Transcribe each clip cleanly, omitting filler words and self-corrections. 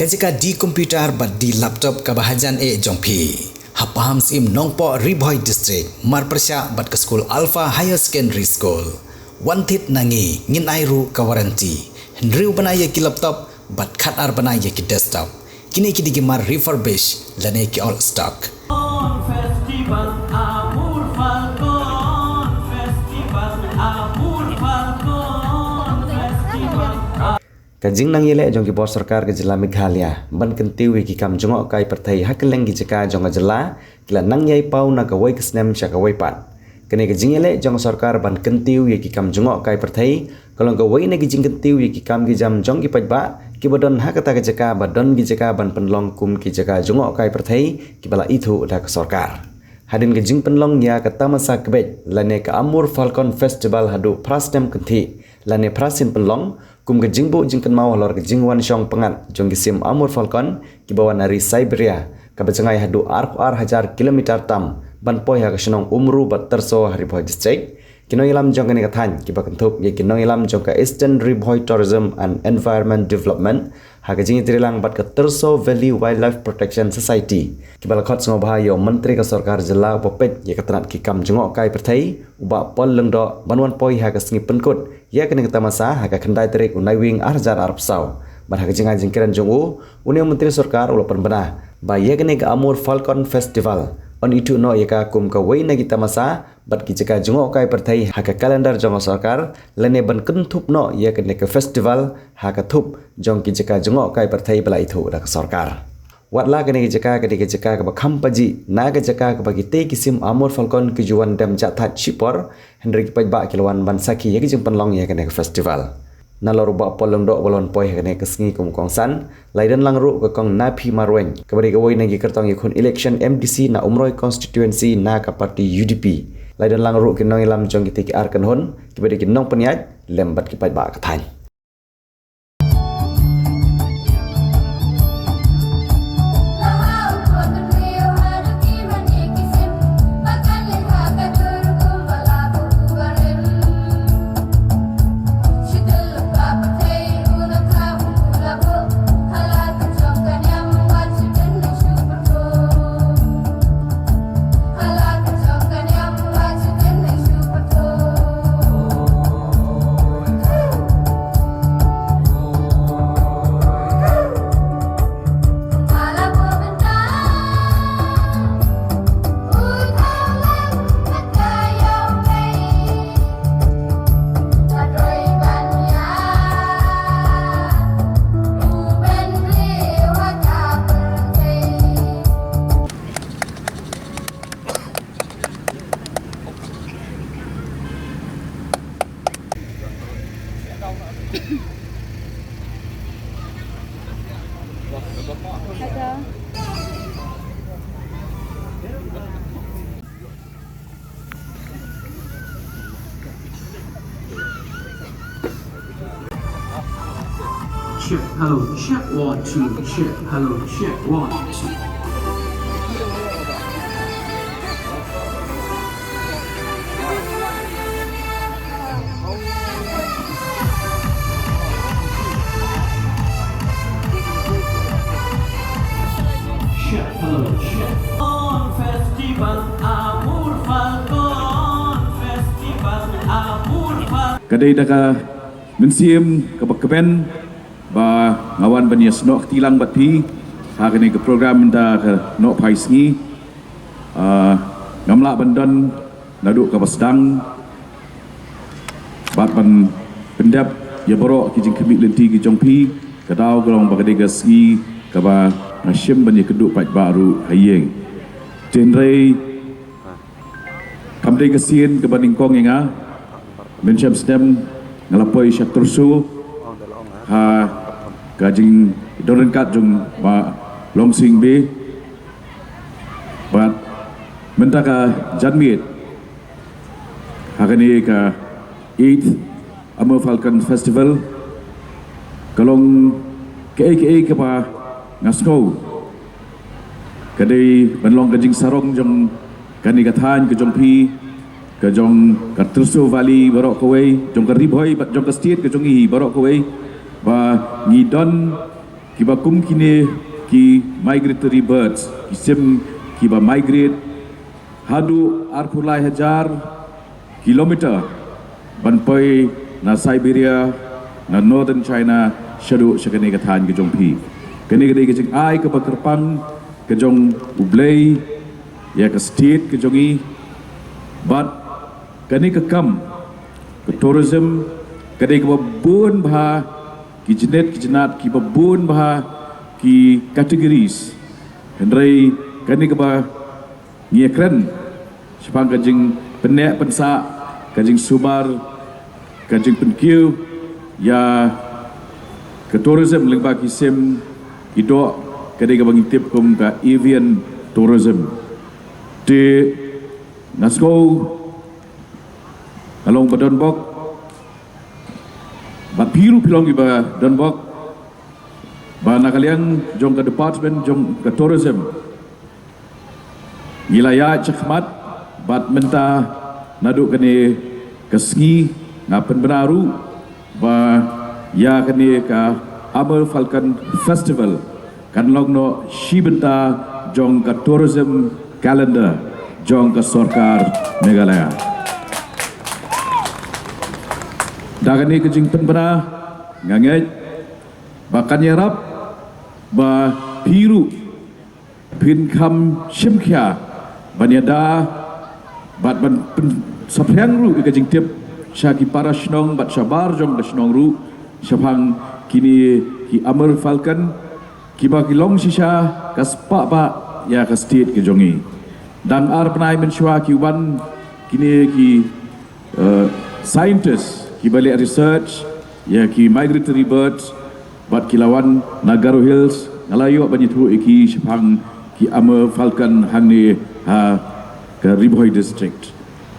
kajika di komputer bat di laptop kabahajan jongpi. Hapaham sim nongpo Riboy District marpersya bat ke school Alpha Higher Secondary School. Wantit nangi ngin airu ka waranti. Hendriu banaya ki laptop bat khatar banaya ki desktop. Kini ki digimar refurbish lane ki all stock. Festival Amur Falcon Festival Amur Falcon Festival. Kajing nang yele jong ki bor sarkar ke jela Meghalaya ban kentiu ki kam jongok kai perthai hakeleng ki jeka jong jela kila nang yai pau na ka wai kesnem sha ka wai pan kene kajing yele jong sarkar ban kentiu ki kam jongok kai perthai kalong ka wai na ki jing kentiu ki kam ki jam jong ki pajba ki badon hakata ka jeka badon ki jeka ban penlong kum ki jeka jongok kai perthai ki bala itu da ka sarkar hadin ke jing penlong ya ka tamasa kebej lane ka Amur Falcon Festival hadu prastem kenti lane prasin penlong kum ke jingbu jingkan mau lor ke jingwan syong pengat jong gisim Amur Falcon ki bawa nari Siberia ka becengai hadu ar hajar kilometer tam ban poi ha ka senong umru bat terso Riboy District kino ilam jong kene kathan ki bakentup ye kino ilam jong ka Eastern Riboy Tourism and Environment Development ha ka jingi trilang bat ka terso Valley Wildlife Protection Society ki balakot sngo bahayo menteri ka sarkar jela popet ye katnat ki kam jongok kai perthai uba pol lengdo banwan poi ha ka sngi penkut ya kene kata masa ha ka khandai terik unai wing arjar arab sau ban ha ka jinga jingkiran jongu unia menteri sarkar ulo penbena ba ye kene ka Amur Falcon Festival on itu no ye ka kum ka wei na kita masa bat ki jika jongok kai perthai ha ka kalendar jong sarkar lene ban kentup no ye kene ka festival ha ka thup jong ki jika jongok kai perthai bala itu da ka sarkar watla kene ki jika ka bakham paji na ka jika ka bagi te kisim Amur Falcon ki juan dam jathat chipor hendrik pajba kilwan ban saki ye ki jing penlong ye kene ka festival nalor ba polong do bolon poi kene ka sngi kum kongsan laidan langru ka kong napi marwen kabari ka woi nagi kertong ikun election MDC na umroi constituency na ka parti UDP laidan langru ki nong ilam jong ki ar kan hon kabari ki nong peniat lembat ki pajba ka than Check, hello, check 1 2 check, hello, check 1 2. Festival Amur Falcon Festival Amur Falcon kadai daka mensim kepen ba ngawan banias nok tilang bat pi ha kene ke program da ke nok pai sngi ngamla bandan naduk ka basdang bat ban pendap ya borok ki jing kemik lenti ki jongpi kadau golong ba kadai gasgi ka ba nasyem bani keduk pat baru hayeng genre kamdai gasien ke baning kong inga mensyam stem ngalapoi syak tersu ha gajing doren kat jung ba longsing be bat mentaka janmit hakani ka 8th Amur Falcon Festival kalong ke ke pa ngasko kadai banlong gajing sarong jong kani kathan ke jong pi ke jong Tersu Valley barok kowe jong ke Riboy jong ke state ke jong i barok kowe ba ngidon kiba kum kini ki migratory birds kisim kiba migrate hadu arpulai hajar kilometer banpai na Siberia na northern China shadu shakane kathan ke jongpi kene ke jing ai ke bakerpang ke jong ublei ya ke state ke jongi but kene ke kam ke tourism kene ke babun bha ki jenet ki jenat ki babun bha ki categories hendrai kene ke ba ngiekren sepang ke jing penek pensa ke jing subar ke jing penkiu ya ke tourism lengba kisim idok kene ke bagi tip kum ka avian tourism di nasko along badonbok bat piru pilong iba donbok ba nakaliang jong ke department jong ke tourism wilayah cekmat bat menta naduk kene ke ski ngapen benaru ba ya kene ka Amur Falcon Festival kan logno shibenta jong ka tourism calendar jong ka Sarkar Meghalaya dagani ke jing penbena nganget bakan yarap ba piru pin kam shimkhya banyada bat ban saphyang ru ke jing tip syaki para shnong bat sabar jong da shnong ru syapang kini ki Amur Falcon kiba ki long shisha kaspa ba ya ka state ke jongi dang ar penai mensyua ki wan kini ki scientist ki balik research ya ki migratory birds bat ki lawan Nagaru Hills ngalayu banyitu iki syapang ki Amur Falcon hang ni ha ke Riboy district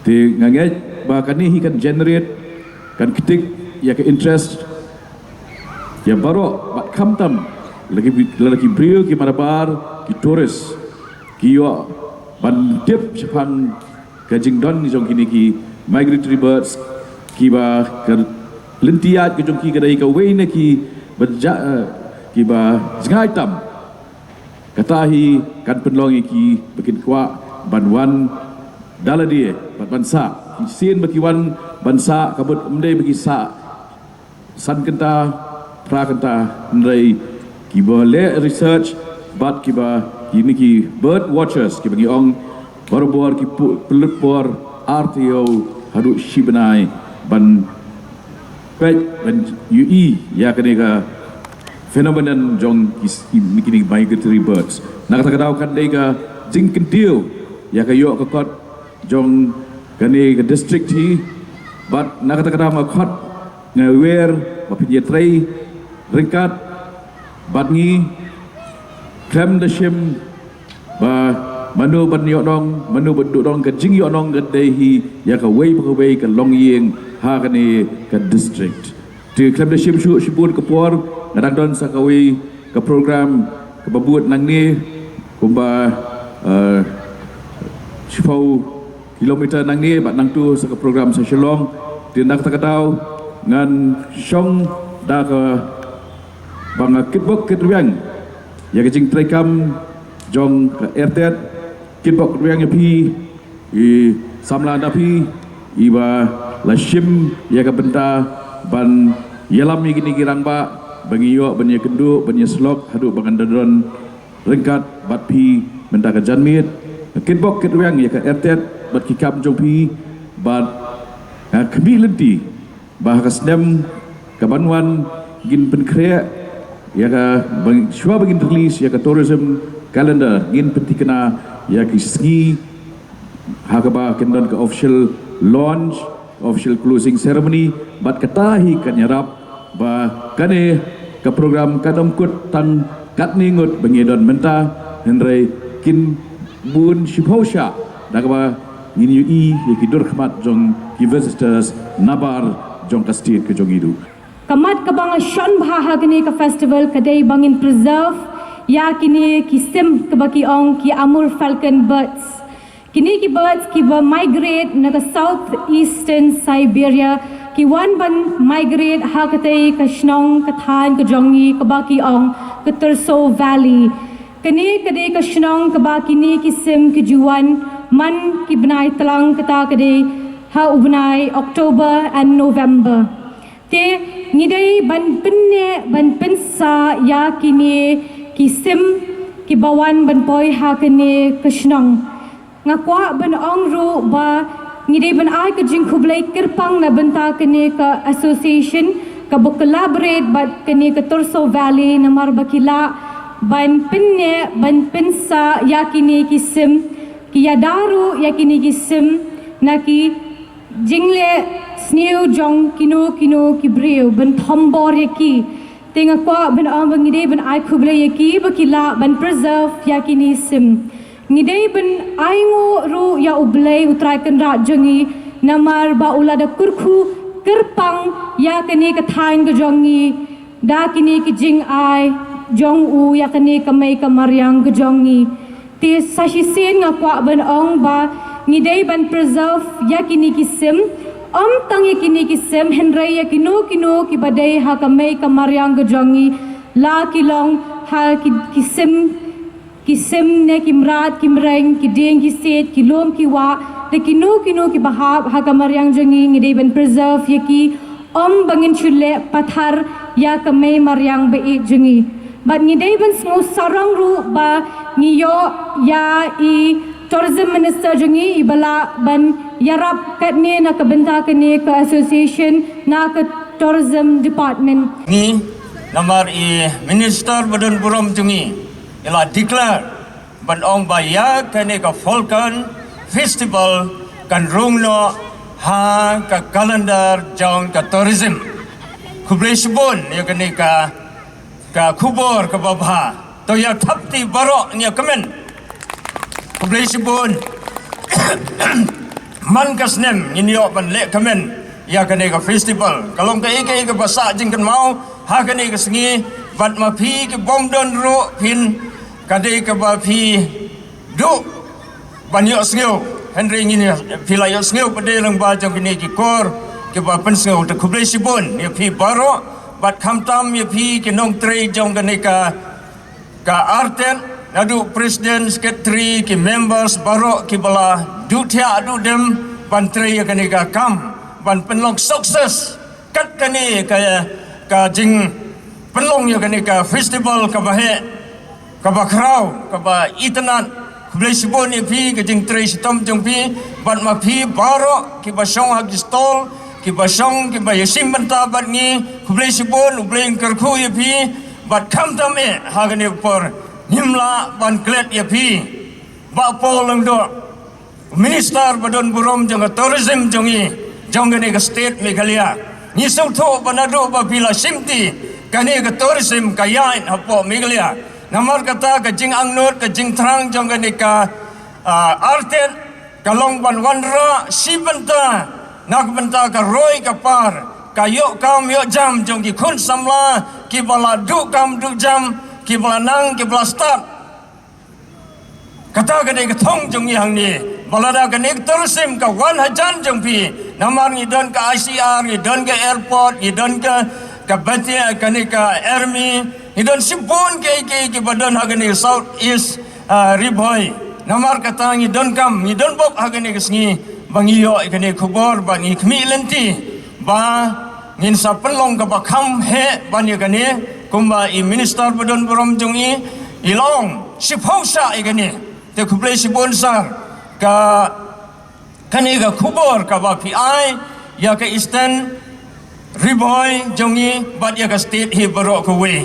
te nganget ba kani hi kan generate kan ketik ya ke interest ya baru bat kamtam lagi brio ki marabar ki tourist ki yo ban tip sepang kajing don ni jong kini ki migratory birds ki ba ke lentiat ki jong ki kadai ka weine ki berja ki ba jangai tam katahi kan penlongi ki bikin kwa banwan daladie bat bansa sin bagi wan bansa kabut umdai bagi sa san kenta prakanta ndai kiba le research bat kiba kini ki bird watchers ki bagi ong bor ki pelut bor RTO hadu shibenai ban pet ban UE ya kenega phenomenon jong kini migratory birds nak kata kadau kan dega jing kentiu ya kayo kot jong kani ke district hi bat nak kata kadau ma khot ngawer mapinjetrai ringkat batngi krem dashim ba manu ban yodong manu bedudong ke jing yodong ke dehi ya ka wei ke long yeng ha kani ke district ti krem dashim shu shibun ke por ngadang don sakawi ke program ke babut nang ni kumba shifau kilometer nang ni bat nang tu sa program sa Shillong ti nak takatau ngan shong da ka bang kitbok kitwiang ya kecing trekam jong ke ertet kitbok kitwiang ya pi i samla da pi iba lashim ya ka benta ban yalam ni gini girang ba bagi yo banya kendu banya slok hadu bangan dadron ringkat bat pi benta ka janmit kitbok kitwiang ya ka ertet bat kikam jong pi bat kemi lenti bah kasdem ka banwan gin penkrea ya ka shua bagin release ya ka tourism calendar gin pentikena ya ki ski hakaba kendon ka official launch official closing ceremony bat katahi kan yarap ba kane ka program kadam kut tan katni ngut bangedon menta henry kin bun shiphausha dakaba ngin UI ya ki dur khmat jong ki visitors nabar jong ka state ke jong idu kamat kabang shon bha kini ka festival kadai bangin preserve ya kini kisim kabaki ong ki Amur Falcon birds kini ki birds ki ba migrate na ka southeastern Siberia ki wan ban migrate ha katai ka shnong ka than ka jongi kabaki ong ke Terso Valley. Kini kedai ke Shenong ke ba kini kisim kejuan man ki benai telang kata kedai ha ubnai Oktober and November. Te ngidai ban penne ban pensa ya kini kisim ki bawan ban poi ha kini ke Shenong. Ngakwa ban ongru ba ngidai ban ai ke jing kublai kirpang na benta kini ke association ke collaborate bat kini ke Terso Valley namar bakila ban penne ban pensa ya kini kisim ki ya daru ya kini kisim naki jingle sneu jong kino ki breu ban thombor ya ki tenga kwa ban bang ngidai ban ai kublai ya ki bakila ban preserve ya kini sim ngidai ban aingo ru ya ublai utraikan ra jongi namar ba ulada kurku kerpang ya kini kathain ke jongi da kini ki jing ai jong u ya kini kamai kamaryang ke jongi ti sasisen ngakwa ban ong ba ngidai ban preserve ya kini ki sim tang ya kini ki sim henry ya kino ki badai ha kamai kamaryang ke jongi la kilong ha ki sim ne kimrat kimreng ki deng ki set ki lom ki wa de kino ki bahab ha kamaryang jongi ngidai ban preserve ya ki bangin chule pathar ya kamai maryang be jongi bat ngidai ban smo sarang ru ba ngiyo ya i tourism minister jongi ibala ban yarap katne na kabenta kene ke association na ke tourism department ni namar i minister badun burom jongi ila declare ban ong ba ya kene ka Falcon festival kan rungno ha ka calendar jong ka tourism kublai subun ya kene ka kubur ka babha to ya thapti baro ni kamen kublai subun man kasnem ni yo ban le kamen ya kene ka festival kalong ka ike basa jing kan mau ha kene ka sengi bat ma phi ke bom don ro phin kadai ka ba phi du ban yo sngeu henry ni phi la yo sngeu pade lang ba jong kene ki kor ke ba pen sngeu ta kublai subun ni phi baro bat khamtam ye phi ke nong trei jong kene ka arten nadu president secretary ke members baro ke bala du thia du dem ban trei ye kene ka kam ban penlong sukses kat kene ka jing penlong ye kene ka festival ka ba he ka ba krau ka ba itanan kublai subun ye phi ke jing trei sitom jong phi ban ma phi baro ke ba shong hak stol ki basong ki ba yesim banta bat ni kublai subun ublai kerku ye phi bat kham tam e ha gane por himla ban klet ye phi ba pol lang do minister badon burom jong tourism jongi jong gane ka state Meghalaya ni so tho banado ba bila simti kane ka tourism ka yain hapo Meghalaya namar kata ka jing angnut ka jing thrang jong gane ka arten kalong ban wanra sibanta nak benta ka roi ka par ka yo kam yo jam jong ki khun samla ki bala du kam du jam ki bala nang ki bala start kata ka ne ka thong jong yang ni bala da ka ne tourism ka 100 jong pi namar ni don ka ICR ni don ka airport ni don ka batia ka ne ka army ni don sibun ke badon ha ne south east riboy namar kata ni don kam ni don bok ha ne sngi bangiyo ikane khubor bani khmi lenti ba ngin sa penlong ka bakham he bani kane kumba i minister badon borom jongi ilong siphosa ikane te khublai sibon sar ka kane ka khubor ka ba pi ai ya ka eastern riboy jongi bat ya ka state he baro ko we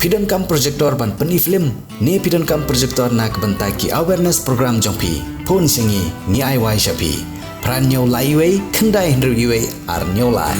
Pidon kam projector ban peni film ni pidon kam projector nak bentai ki awareness program jongpi pon singi ni ai wai shapi pran nyau lai wei khandai hendru yue ar nyau lai